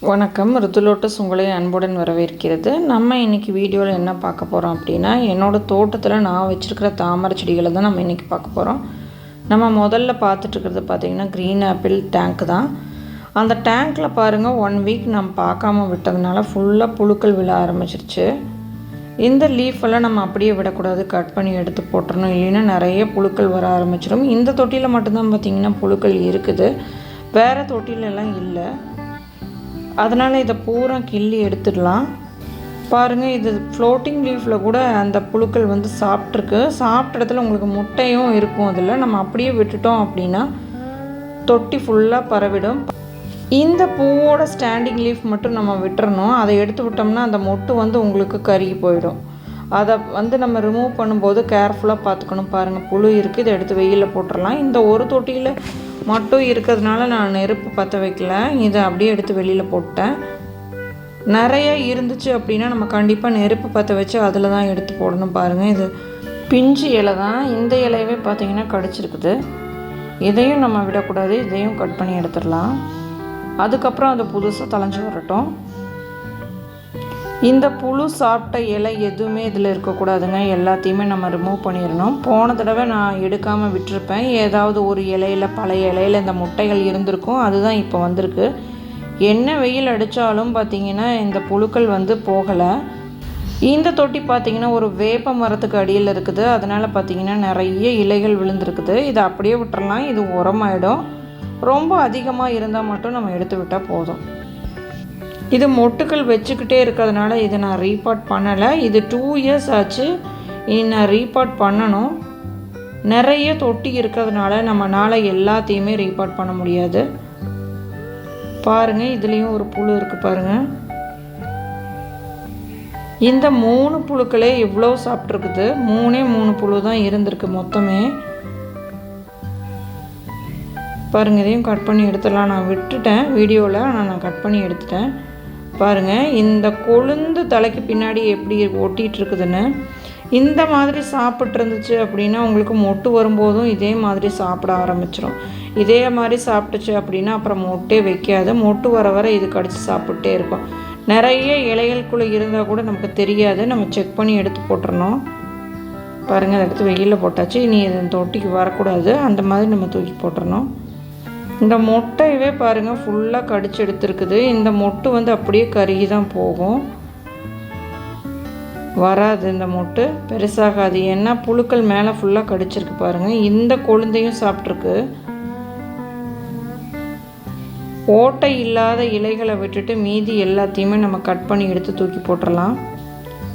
வணக்கம். ருத்துலோட்டஸ் உங்களை அன்புடன் வரவேற்கிறது. நம்ம இன்றைக்கி வீடியோவில் என்ன பார்க்க போகிறோம் அப்படின்னா, என்னோடய தோட்டத்தில் நான் வச்சுருக்கிற தாமரை செடிகளை தான் நம்ம இன்றைக்கி பார்க்க போகிறோம். நம்ம முதல்ல பார்த்துட்ருக்கிறது பார்த்திங்கன்னா க்ரீன் ஆப்பிள் டேங்க் தான். அந்த டேங்க்கில் பாருங்கள் 1 வீக் நம்ம பார்க்காம விட்டதுனால ஃபுல்லாக புழுக்கள் விழ ஆரம்பிச்சிருச்சு. இந்த லீஃபெல்லாம் நம்ம அப்படியே விடக்கூடாது, கட் பண்ணி எடுத்து போட்டுறணும், இல்லைன்னா நிறைய புழுக்கள் வர ஆரம்பிச்சிடும். இந்த தொட்டியில் மட்டும்தான் பார்த்திங்கன்னா புழுக்கள் இருக்குது, வேறு தொட்டிலெல்லாம் இல்லை. அதனால் இதை பூரா கிள்ளி எடுத்துடலாம். பாருங்கள், இது ஃப்ளோட்டிங் லீஃபில் கூட அந்த புழுக்கள் வந்து சாப்பிட்ருக்கு. சாப்பிட்ட இடத்துல உங்களுக்கு முட்டையும் இருக்கும். அதில் நம்ம அப்படியே விட்டுட்டோம் அப்படின்னா தொட்டி ஃபுல்லாக பரவிடும். இந்த பூவோட ஸ்டாண்டிங் லீஃப் மட்டும் நம்ம விட்டுறணும். அதை எடுத்து விட்டோம்னா அந்த மொட்டு வந்து உங்களுக்கு கருகி போயிடும். அதை வந்து நம்ம ரிமூவ் பண்ணும்போது கேர்ஃபுல்லாக பார்த்துக்கணும். பாருங்கள், புழு இருக்குது, இதை எடுத்து வெயிலில் போட்டுடலாம். இந்த ஒரு தொட்டியில் மட்டும் இருக்கிறதுனால நான் நெருப்பு பற்ற வைக்கல, இதை அப்படியே எடுத்து வெளியில் போட்டேன். நிறைய இருந்துச்சு அப்படின்னா நம்ம கண்டிப்பாக நெருப்பு பற்ற வச்சு அதில் தான் எடுத்து போடணும். பாருங்கள், இது பிஞ்சு இலை தான். இந்த இலையவே பார்த்திங்கன்னா கடிச்சிருக்குது. இதையும் நம்ம விடக்கூடாது, இதையும் கட் பண்ணி எடுத்துடலாம். அதுக்கப்புறம் அது புதுசாக தளைஞ்சி வரட்டும். இந்த புழு சாப்பிட்ட இலை எதுவுமே இதில் இருக்கக்கூடாதுங்க, எல்லாத்தையுமே நம்ம ரிமூவ் பண்ணிடணும். போன தடவை நான் எடுக்காமல் விட்டுருப்பேன். ஏதாவது ஒரு இலையில், பழைய இலையில் இந்த முட்டைகள் இருந்திருக்கும், அதுதான் இப்போ வந்திருக்கு. என்ன வெயில் அடித்தாலும் பார்த்திங்கன்னா இந்த புழுக்கள் வந்து போகலை. இந்த தொட்டி பார்த்திங்கன்னா ஒரு வேப்ப மரத்துக்கு அடியில் இருக்குது. அதனால் பார்த்திங்கன்னா நிறைய இலைகள் விழுந்துருக்குது. இதை அப்படியே விட்டுறலாம், இது உரமாயிடும். ரொம்ப அதிகமாக இருந்தால் மட்டும் நம்ம எடுத்து விட்டால் போதும். இது மொட்டுக்கள் வச்சுக்கிட்டே இருக்கிறதுனால இதை நான் ரீபாட் பண்ணலை. இது 2 இயர்ஸ் ஆச்சு, இனி நான் ரீபாட் பண்ணணும். நிறைய தொட்டி இருக்கிறதுனால நம்மளால் எல்லாத்தையுமே ரீபாட் பண்ண முடியாது. பாருங்கள், இதுலேயும் ஒரு புழு இருக்குது பாருங்கள். இந்த 3 புழுக்களே இவ்வளோ சாப்பிட்ருக்குது. 3 புழு தான் இருந்திருக்கு மொத்தமே. பாருங்கள், இதையும் கட் பண்ணி எடுத்துடலாம். நான் விட்டுட்டேன் வீடியோவில், ஆனால் நான் கட் பண்ணி எடுத்துட்டேன். பாருங்கள், இந்த கொழுந்து தலைக்கு பின்னாடி எப்படி ஒட்டிகிட்ருக்குதுன்னு. இந்த மாதிரி சாப்பிட்ருந்துச்சு அப்படின்னா உங்களுக்கு மொட்டு வரும்போதும் இதே மாதிரி சாப்பிட ஆரம்பிச்சிடும். இதே மாதிரி சாப்பிட்டுச்சு அப்படின்னா அப்புறம் மொட்டே வைக்காது. மொட்டு வர வர இது கடிச்சு சாப்பிட்டே இருக்கும். நிறைய இலைகளுக்குள்ளே இருந்தால் கூட நமக்கு தெரியாது. நம்ம செக் பண்ணி எடுத்து போட்டுறணும். பாருங்கள், அதை எடுத்து வெயிலில் போட்டாச்சு. இனி இது தொட்டிக்கு வரக்கூடாது, அந்த மாதிரி நம்ம தூக்கி போட்டுறணும். இந்த மொட்டையவே பாருங்கள் ஃபுல்லாக கடிச்சு எடுத்துருக்குது. இந்த மொட்டு வந்து அப்படியே கருகி தான் போகும், வராது. இந்த மொட்டு பெருசாகாது, ஏன்னா புழுக்கள் மேலே ஃபுல்லாக கடிச்சிருக்கு பாருங்கள். இந்த கொழுந்தையும் சாப்பிட்ருக்கு. ஓட்டை இல்லாத இலைகளை விட்டுட்டு மீதி எல்லாத்தையுமே நம்ம கட் பண்ணி எடுத்து தூக்கி போட்டுடலாம்.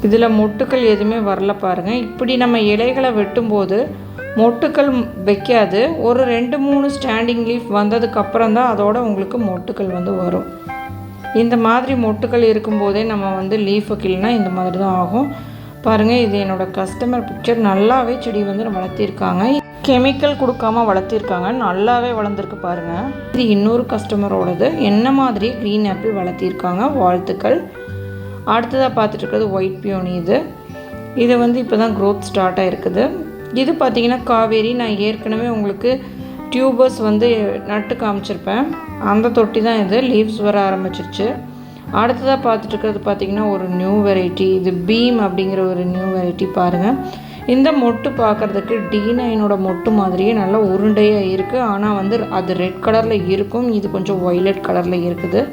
இதில் மொட்டுக்கள் எதுவுமே வரல பாருங்கள். இப்படி நம்ம இலைகளை வெட்டும்போது மொட்டுக்கள் வைக்காது. ஒரு 2-3 ஸ்டாண்டிங் லீஃப் வந்ததுக்கப்புறம் தான் அதோட உங்களுக்கு மொட்டுக்கள் வந்து வரும். இந்த மாதிரி மொட்டுக்கள் இருக்கும்போதே நம்ம வந்து லீஃபை கிள்னா இந்த மாதிரி தான் ஆகும். பாருங்கள், இது என்னோடய கஸ்டமர் பிக்சர். நல்லாவே செடி வந்து வளர்த்திருக்காங்க, கெமிக்கல் கொடுக்காமல் வளர்த்திருக்காங்க, நல்லாவே வளர்ந்துருக்கு பாருங்கள். இது இன்னொரு கஸ்டமரோடது. என்ன மாதிரி க்ரீன் ஆப்பிள் வளர்த்திருக்காங்க, வாழ்த்துக்கள். அடுத்ததாக பார்த்துட்டு இருக்கிறது ஒயிட் பியோனி. இது வந்து இப்போ தான் க்ரோத் ஸ்டார்ட் ஆகிருக்குது. இது பார்த்திங்கன்னா காவேரி. நான் ஏற்கனவே உங்களுக்கு டியூபர்ஸ் வந்து நட்டு காமிச்சிருப்பேன், அந்த தொட்டி தான் இது. லீவ்ஸ் வர ஆரம்பிச்சிருச்சு. அடுத்ததாக பார்த்துட்டு இருக்கிறது பார்த்திங்கன்னா ஒரு நியூ வெரைட்டி. இது பீம் அப்படிங்கிற ஒரு நியூ வெரைட்டி. பாருங்கள், இந்த மொட்டு பார்க்குறதுக்கு D9 மொட்டு மாதிரியே நல்லா உருண்டையாக இருக்குது. ஆனால் வந்து அது ரெட் கலரில் இருக்கும், இது கொஞ்சம் ஒய்லட் கலரில் இருக்குது.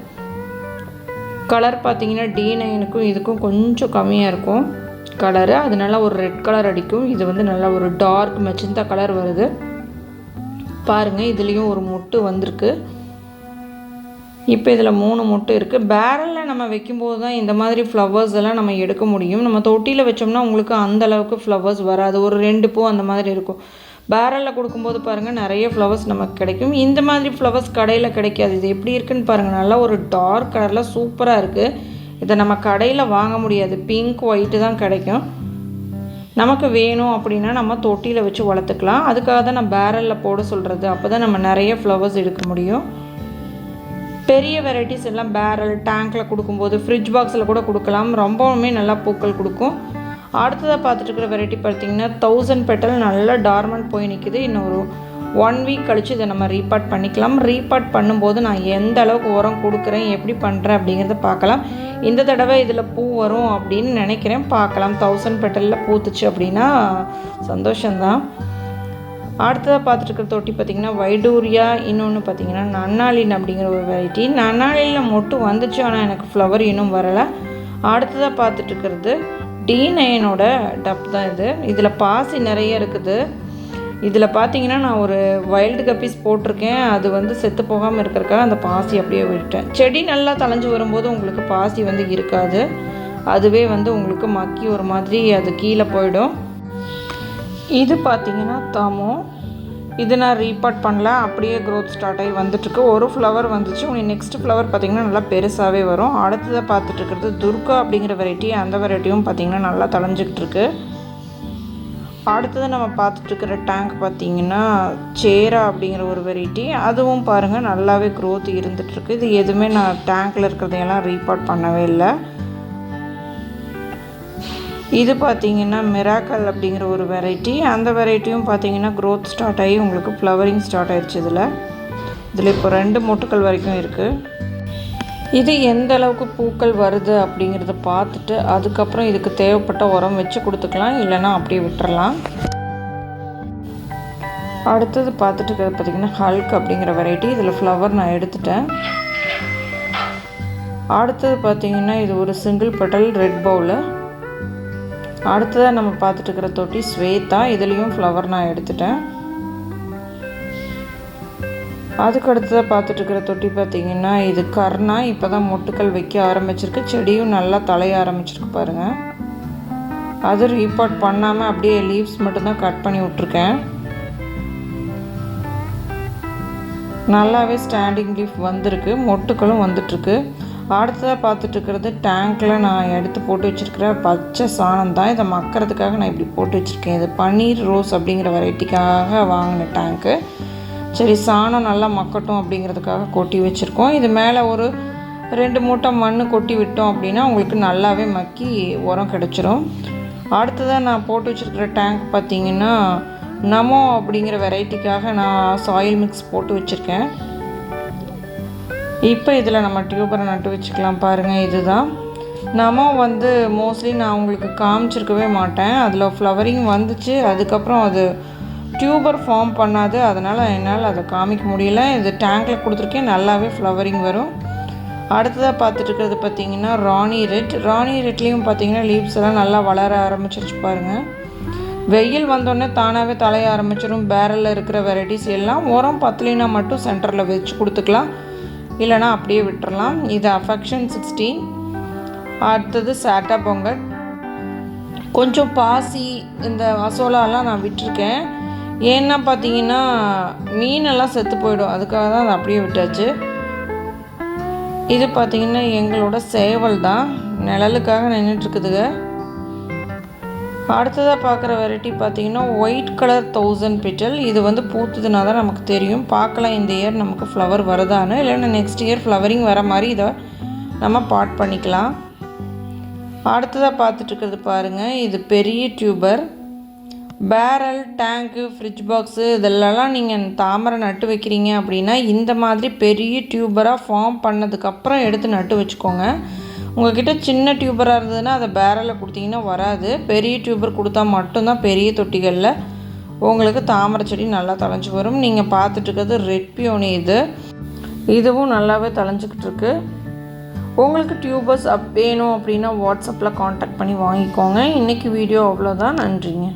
கலர் பார்த்திங்கன்னா D9க்கும் இதுக்கும் கொஞ்சம் கம்மியாக இருக்கும் கலரு, அதனால ஒரு ரெட் கலர் அடிக்கும். இது வந்து நல்லா ஒரு டார்க் மெஜந்தா கலர் வருது. பாருங்கள், இதுலேயும் ஒரு மொட்டு வந்திருக்கு. இப்போ இதில் 3 மொட்டு இருக்குது. பேரலில் நம்ம வைக்கும்போது தான் இந்த மாதிரி ஃப்ளவர்ஸ் எல்லாம் நம்ம எடுக்க முடியும். நம்ம தொட்டியில் வச்சோம்னா உங்களுக்கு அந்தளவுக்கு ஃப்ளவர்ஸ் வராது, ஒரு 2 பூ அந்த மாதிரி இருக்கும். பேரலில் கொடுக்கும்போது பாருங்கள் நிறைய ஃப்ளவர்ஸ் நமக்கு கிடைக்கும். இந்த மாதிரி ஃப்ளவர்ஸ் கடையில் கிடைக்காது. இது எப்படி இருக்குதுன்னு பாருங்கள், நல்லா ஒரு டார்க் கலரில் சூப்பராக இருக்குது. இதை நம்ம கடையில் வாங்க முடியாது, பிங்க் ஒயிட்டு தான் கிடைக்கும். நமக்கு வேணும் அப்படின்னா நம்ம தொட்டியில் வச்சு வளர்த்துக்கலாம். அதுக்காக தான் நான் பேரலில் போட சொல்கிறது. அப்போ தான் நம்ம நிறைய ஃப்ளவர்ஸ் எடுக்க முடியும். பெரிய வெரைட்டிஸ் எல்லாம் பேரல், டேங்க்கில் கொடுக்கும்போது ஃப்ரிட்ஜ் பாக்ஸில் கூட கொடுக்கலாம், ரொம்பவுமே நல்லா பூக்கள் கொடுக்கும். அடுத்ததாக பார்த்துட்டு இருக்கிற வெரைட்டி பார்த்திங்கன்னா 1000 பெட்டல் நல்லா டார்மண்ட் போய் நிற்கிது. இன்னும் 1 வீக் கழித்து இதை நம்ம ரீபாட் பண்ணிக்கலாம். ரீபாட் பண்ணும்போது நான் எந்த அளவுக்கு உரம் கொடுக்குறேன், எப்படி பண்ணுறேன் அப்படிங்கிறத பார்க்கலாம். இந்த தடவை இதில் பூ வரும் அப்படின்னு நினைக்கிறேன், பார்க்கலாம். 1000 பெட்டலில் பூத்துச்சு அப்படின்னா சந்தோஷந்தான். அடுத்ததாக பார்த்துட்டு இருக்கிற தொட்டி பார்த்திங்கன்னா வைடூரியா, இன்னொன்று பார்த்திங்கன்னா நன்னாளின் அப்படிங்கிற ஒரு வெரைட்டி. நன்னாளியில் மொட்டு வந்துச்சு, ஆனால் எனக்கு ஃப்ளவர் இன்னும் வரலை. அடுத்ததாக பார்த்துட்டு இருக்கிறது D9ஓட டப் தான் இது. இதில் பாசி நிறைய இருக்குது. இதில் பார்த்திங்கன்னா நான் ஒரு வைல்டு கப்பீஸ் போட்டிருக்கேன், அது வந்து செத்து போகாமல் இருக்கிறக்காக அந்த பாசி அப்படியே விட்டேன். செடி நல்லா தளைஞ்சு வரும்போது உங்களுக்கு பாசி வந்து இருக்காது, அதுவே வந்து உங்களுக்கு மக்கி ஒரு மாதிரி அது கீழே போயிடும். இது பார்த்திங்கன்னா தாமோ, இது நான் ரீபாட் பண்ணல, அப்படியே க்ரோத் ஸ்டார்ட் ஆகி வந்துட்டுருக்கு. ஒரு ஃப்ளவர் வந்துச்சு, உங்களுக்கு நெக்ஸ்ட் ஃப்ளவர் பார்த்திங்கன்னா நல்லா பெருசாகவே வரும். அடுத்ததாக பார்த்துட்டு இருக்கிறது துர்கா அப்படிங்கிற வெரைட்டி. அந்த வெரைட்டியும் பார்த்திங்கன்னா நல்லா தளைஞ்சிக்கிட்டு இருக்கு. அடுத்தது நம்ம பார்த்துட்ருக்கிற டேங்க் பார்த்திங்கன்னா சேரா அப்படிங்கிற ஒரு வெரைட்டி. அதுவும் பாருங்கள் நல்லாவே க்ரோத் இருந்துகிட்ருக்கு. இது எதுவுமே நான் டேங்க்கில் இருக்கிறதையெல்லாம் ரீபாட் பண்ணவே இல்லை. இது பார்த்திங்கன்னா மிராக்கல் அப்படிங்கிற ஒரு வெரைட்டி. அந்த வெரைட்டியும் பார்த்திங்கன்னா க்ரோத் ஸ்டார்ட் ஆகி உங்களுக்கு ஃப்ளவரிங் ஸ்டார்ட் ஆகிடுச்சு. இதில் இப்போ 2 மொட்டுக்கள் வரைக்கும் இருக்குது. இது எந்த அளவுக்கு பூக்கள் வருது அப்படிங்கிறத பார்த்துட்டு அதுக்கப்புறம் இதுக்கு தேவைப்பட்ட உரம் வச்சு கொடுத்துக்கலாம், இல்லைன்னா அப்படியே விட்டுறலாம். அடுத்தது பார்த்துட்டு இருக்கிறது பார்த்திங்கன்னா ஹல்க் அப்படிங்கிற வெரைட்டி. இதில் ஃப்ளவர் நான் எடுத்துட்டேன். அடுத்தது பார்த்திங்கன்னா இது ஒரு சிங்கிள் பெட்டல் ரெட் பவுலு. அடுத்ததாக நம்ம பார்த்துட்டு இருக்கிற தொட்டி ஸ்வேதா. இதுலேயும் ஃப்ளவர் நான் எடுத்துட்டேன். அதுக்கு அடுத்ததாக பார்த்துட்டு இருக்கிற தொட்டி பார்த்திங்கன்னா இது கர்ணா. இப்போ தான் மொட்டுக்கள் வைக்க ஆரம்பிச்சிருக்கு, செடியும் நல்லா தலைய ஆரம்பிச்சிருக்கு பாருங்கள். அது ரீபாட் பண்ணாமல் அப்படியே லீவ்ஸ் மட்டும்தான் கட் பண்ணி விட்ருக்கேன். நல்லாவே ஸ்டாண்டிங் லீஃப் வந்திருக்கு, மொட்டுக்களும் வந்துட்டுருக்கு. அடுத்ததாக பார்த்துட்ருக்கிறது டேங்க்கில் நான் எடுத்து போட்டு வச்சுருக்கிற பச்சை சாணம் தான். இதை மக்கிறதுக்காக நான் இப்படி போட்டு வச்சுருக்கேன். இது பன்னீர் ரோஸ் அப்படிங்கிற வெரைட்டிக்காக வாங்கின டேங்க்கு. சரி, சாணம் நல்லா மக்கட்டும் அப்படிங்கிறதுக்காக கொட்டி வச்சுருக்கோம். இது மேலே ஒரு 2 மூட்டை மண் கொட்டி விட்டோம் அப்படின்னா உங்களுக்கு நல்லாவே மக்கி உரம் கிடச்சிரும். அடுத்ததாக நான் போட்டு வச்சுருக்கிற டேங்க் பார்த்திங்கன்னா நமோ அப்படிங்கிற வெரைட்டிக்காக நான் சாயில் மிக்ஸ் போட்டு வச்சுருக்கேன். இப்போ இதில் நம்ம டியூபரை நட்டு வச்சுக்கலாம். பாருங்கள், இதுதான் நமோ வந்து மோஸ்ட்லி நான் உங்களுக்கு காமிச்சிருக்கவே மாட்டேன். அதில் ஃப்ளவரிங் வந்துச்சு, அதுக்கப்புறம் அது டியூபர் ஃபார்ம் பண்ணாது, அதனால் என்னால் அதை காமிக்க முடியல. இது டேங்க்கில் கொடுத்துருக்கேன், நல்லாவே ஃப்ளவரிங் வரும். அடுத்ததாக பார்த்துட்டு இருக்கிறது பார்த்திங்கன்னா ராணி ரெட். ராணி ரெட்லேயும் பார்த்திங்கன்னா லீவ்ஸ் எல்லாம் நல்லா வளர ஆரம்பிச்சிருச்சு பாருங்கள். வெயில் வந்தோடனே தானாகவே தலைய ஆரம்பிச்சிடும். பேரலில் இருக்கிற வெரைட்டிஸ் எல்லாம் உரம் பத்தலினா மட்டும் சென்டரில் வச்சு கொடுத்துக்கலாம், இல்லைனா அப்படியே விட்டுறலாம். இது அஃபெக்ஷன் 16. அடுத்தது சாட்டா பொங்கல். கொஞ்சம் பாசி இந்த அசோலாலாம் நான் விட்டுருக்கேன். ஏன்னா பார்த்தீங்கன்னா மீனெல்லாம் செத்து போயிடும், அதுக்காக தான் அதை அப்படியே விட்டாச்சு. இது பார்த்திங்கன்னா எங்களோட சேவல் தான், நிழலுக்காக நின்றுட்டுருக்குதுங்க. அடுத்ததாக பார்க்குற வெரைட்டி பார்த்திங்கன்னா ஒயிட் கலர் 1000 பெட்டல். இது வந்து பூத்துதுனா தான் நமக்கு தெரியும், பார்க்கலாம் இந்த இயர் நமக்கு ஃப்ளவர் வருதான்னு, இல்லைன்னா நெக்ஸ்ட் இயர் ஃப்ளவரிங் வர மாதிரி இதை நம்ம பாட் பண்ணிக்கலாம். அடுத்ததாக பார்த்துட்ருக்கிறது பாருங்கள், இது பெரிய டியூபர். பேரல், டேங்க்கு, ஃப்ரிட்ஜ் பாக்ஸு இதெல்லாம் நீங்கள் தாமரை நட்டு வைக்கிறீங்க அப்படின்னா இந்த மாதிரி பெரிய டியூபராக ஃபார்ம் பண்ணதுக்கப்புறம் எடுத்து நட்டு வச்சுக்கோங்க. உங்கள்கிட்ட சின்ன டியூபராக இருந்ததுன்னா அதை பேரலில் கொடுத்தீங்கன்னா வராது. பெரிய டியூபர் கொடுத்தா மட்டும்தான் பெரிய தொட்டிகளில் உங்களுக்கு தாமரை செடி நல்லா தழைஞ்சி வரும். நீங்கள் பார்த்துட்ருக்கிறது ரெட் பியோனி. இதுவும் நல்லாவே தழைஞ்சிக்கிட்டு இருக்கு. உங்களுக்கு டியூபர்ஸ் வேணும் அப்படின்னா வாட்ஸ்அப்பில் காண்டாக்ட் பண்ணி வாங்கிக்கோங்க. இன்றைக்கி வீடியோ அவ்வளோதான். நன்றிங்க.